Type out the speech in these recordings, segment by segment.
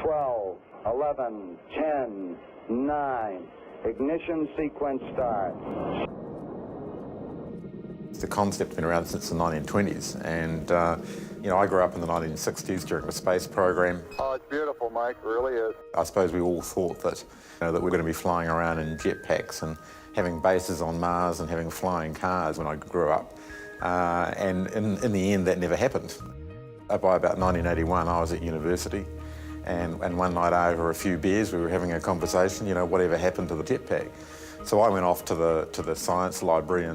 12, 11, 10, 9. Ignition sequence start. The concept's been around since the 1920s, and I grew up in the 1960s during the space program. Oh, it's beautiful, Mike, it really is. I suppose we all thought that, that we're going to be flying around in jetpacks and having bases on Mars and having flying cars when I grew up. And in the end, that never happened. By about 1981, I was at university, and one night over a few beers, we were having a conversation, whatever happened to the jetpack. So I went off to the science library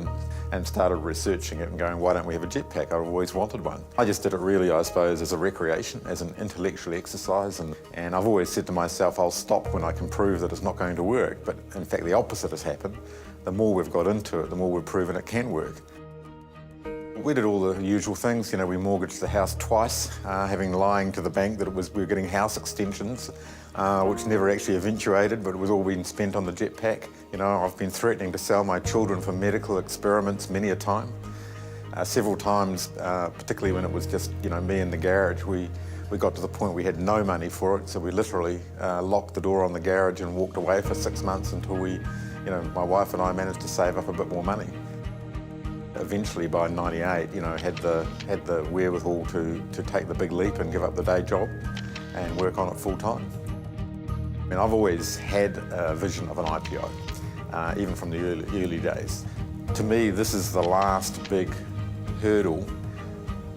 and started researching it and going, why don't we have a jetpack? I've always wanted one. I just did it really, I suppose, as a recreation, as an intellectual exercise, and I've always said to myself, I'll stop when I can prove that it's not going to work. But in fact, the opposite has happened. The more we've got into it, the more we've proven it can work. We did all the usual things. We mortgaged the house twice, lying to the bank that we were getting house extensions, which never actually eventuated, but it was all being spent on the jetpack. I've been threatening to sell my children for medical experiments many a time. Several times, particularly when it was just, me in the garage, we got to the point we had no money for it, so we literally locked the door on the garage and walked away for 6 months until my wife and I managed to save up a bit more money. Eventually, by '98, had the wherewithal to take the big leap and give up the day job and work on it full time. I've always had a vision of an IPO, even from the early days. To me, this is the last big hurdle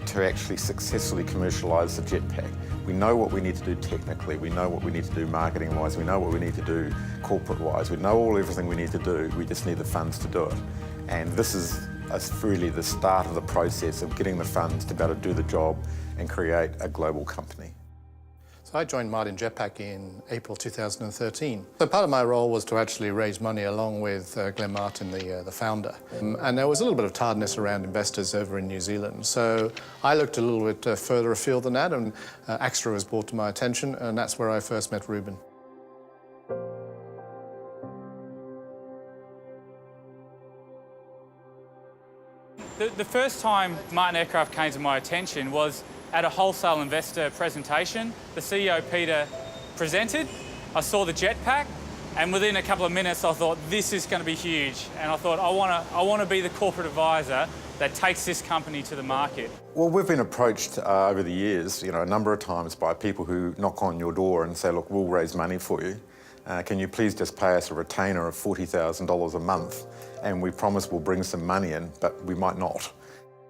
to actually successfully commercialise the jetpack. We know what we need to do technically, we know what we need to do marketing-wise, we know what we need to do corporate-wise, we know everything we need to do, we just need the funds to do it. And this is really the start of the process of getting the funds to be able to do the job and create a global company. So I joined Martin Jetpack in April 2013. So part of my role was to actually raise money along with Glenn Martin, the founder. And there was a little bit of tiredness around investors over in New Zealand. So I looked a little bit further afield than that, and Axtra was brought to my attention, and that's where I first met Ruben. The first time Martin Aircraft came to my attention was at a wholesale investor presentation. The CEO, Peter, presented. I saw the jetpack, and within a couple of minutes I thought, this is going to be huge. And I thought, I want to be the corporate advisor that takes this company to the market. Well, we've been approached over the years, a number of times by people who knock on your door and say, look, we'll raise money for you. Can you please just pay us a retainer of $40,000 a month? And we promise we'll bring some money in, but we might not.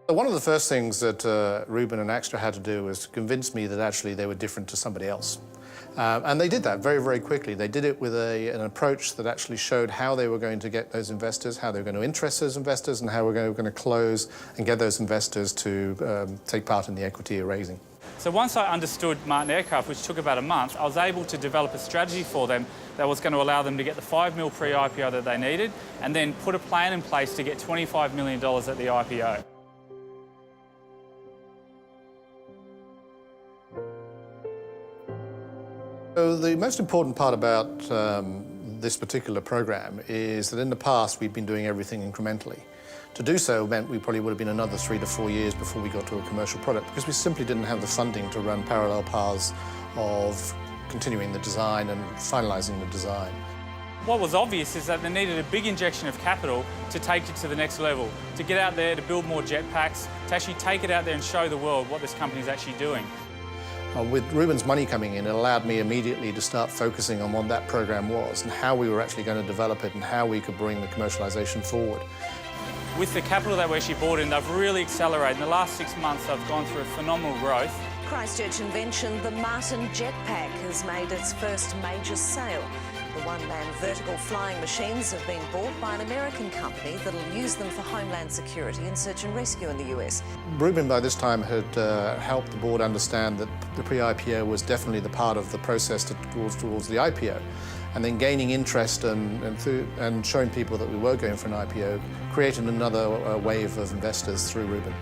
One of the first things that Ruben and Axtra had to do was to convince me that actually they were different to somebody else. And they did that very, very quickly. They did it with an approach that actually showed how they were going to get those investors, how they were going to interest those investors, and how we're going to close and get those investors to take part in the equity raising. So once I understood Martin Aircraft, which took about a month, I was able to develop a strategy for them that was going to allow them to get the $5 million pre-IPO that they needed, and then put a plan in place to get $25 million at the IPO. So the most important part about this particular program is that in the past we've been doing everything incrementally. To do so meant we probably would have been another 3 to 4 years before we got to a commercial product, because we simply didn't have the funding to run parallel paths of continuing the design and finalising the design. What was obvious is that they needed a big injection of capital to take it to the next level, to get out there, to build more jetpacks, to actually take it out there and show the world what this company is actually doing. With Ruben's money coming in, it allowed me immediately to start focusing on what that program was and how we were actually going to develop it and how we could bring the commercialisation forward. With the capital that we actually brought in, they've really accelerated. In the last 6 months, they've gone through a phenomenal growth. Christchurch invention, the Martin Jetpack, has made its first major sale. The one-man vertical flying machines have been bought by an American company that'll use them for homeland security and search and rescue in the US. And by this time had helped the board understand that the pre-IPO was definitely the part of the process towards the IPO. And then gaining interest and showing people that we were going for an IPO, created another wave of investors through Ruben.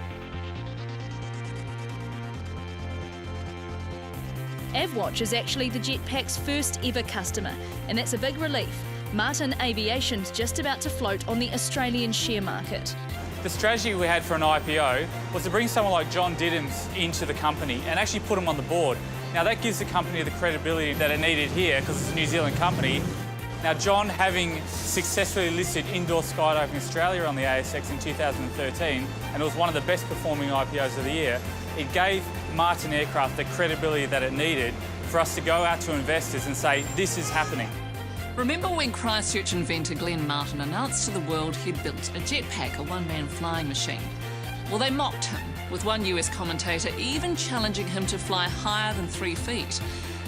Avwatch is actually the Jetpack's first ever customer, and that's a big relief. Martin Aviation's just about to float on the Australian share market. The strategy we had for an IPO was to bring someone like John Diddams into the company and actually put him on the board. Now that gives the company the credibility that it needed here because it's a New Zealand company. Now John, having successfully listed Indoor Skydiving Australia on the ASX in 2013, and it was one of the best performing IPOs of the year, it gave Martin Aircraft the credibility that it needed for us to go out to investors and say, this is happening. Remember when Christchurch inventor Glenn Martin announced to the world he'd built a Jetpack, a one-man flying machine? Well, they mocked him, with one US commentator even challenging him to fly higher than 3 feet.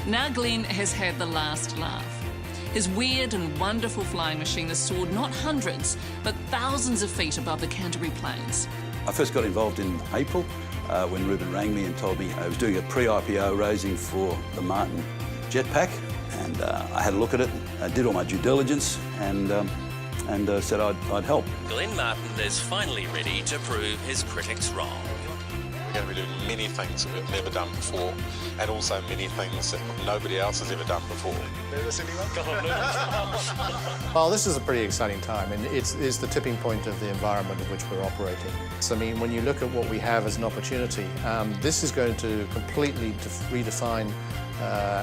Now Glenn has had the last laugh. His weird and wonderful flying machine has soared not hundreds, but thousands of feet above the Canterbury Plains. I first got involved in April when Ruben rang me and told me I was doing a pre-IPO raising for the Martin Jetpack, and I had a look at it, did all my due diligence, and said I'd help. Glenn Martin is finally ready to prove his critics wrong. We're going to be doing many things that we've never done before, and also many things that nobody else has ever done before. Nervous anyone? Well, this is a pretty exciting time, and it's the tipping point of the environment in which we're operating. So, I mean, when you look at what we have as an opportunity, this is going to completely redefine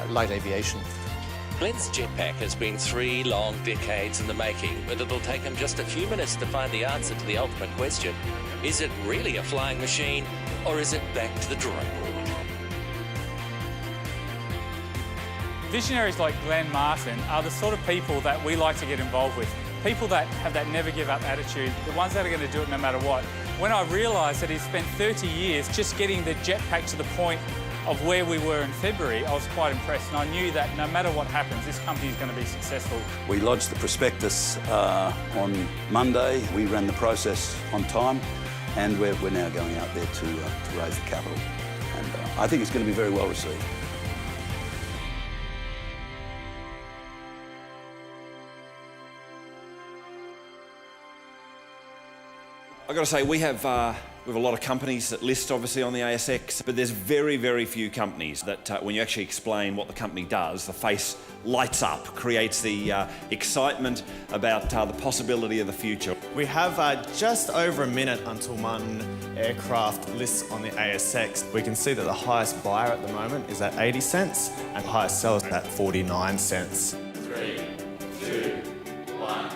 light aviation. Glenn's Jetpack has been 3 long decades in the making, but it'll take him just a few minutes to find the answer to the ultimate question. Is it really a flying machine, or is it back to the drawing board? Visionaries like Glenn Martin are the sort of people that we like to get involved with. People that have that never give up attitude, the ones that are going to do it no matter what. When I realised that he spent 30 years just getting the Jetpack to the point of where we were in February, I was quite impressed, and I knew that no matter what happens, this company is going to be successful. We lodged the prospectus on Monday. We ran the process on time, and we're now going out there to raise the capital. And I think it's going to be very well received. I've got to say, we have a lot of companies that list obviously on the ASX, but there's very, very few companies that when you actually explain what the company does, the face lights up, creates the excitement about the possibility of the future. We have just over a minute until Martin Aircraft lists on the ASX. We can see that the highest buyer at the moment is at 80 cents and the highest seller is at 49 cents. 3, 2, 1.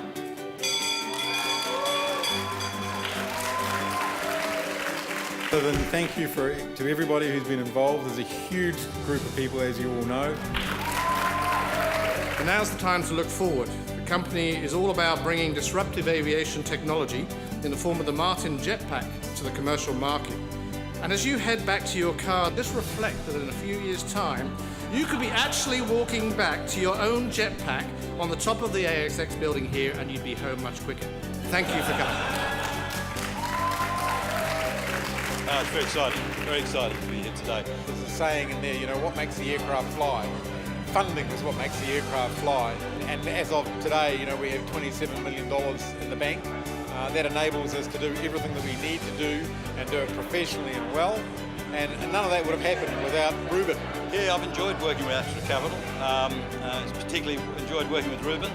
So then thank you to everybody who's been involved. There's a huge group of people, as you all know. And now's the time to look forward. The company is all about bringing disruptive aviation technology in the form of the Martin Jetpack to the commercial market. And as you head back to your car, just reflect that in a few years' time, you could be actually walking back to your own jetpack on the top of the ASX building here, and you'd be home much quicker. Thank you for coming. It's very exciting to be here today. There's a saying in there, you know, what makes the aircraft fly? Funding is what makes the aircraft fly. And as of today, you know, we have $27 million in the bank. That enables us to do everything that we need to do and do it professionally and well. And none of that would have happened without Ruben. Yeah, I've enjoyed working with Astra Capital. Particularly enjoyed working with Ruben.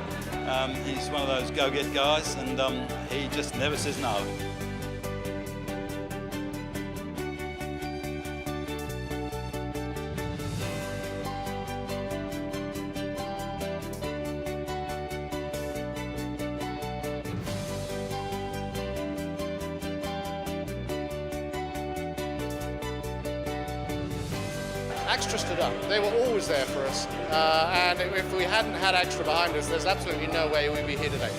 He's one of those go-get guys, and he just never says no. Extra stood up. They were always there for us. And if we hadn't had Extra behind us, there's absolutely no way we'd be here today.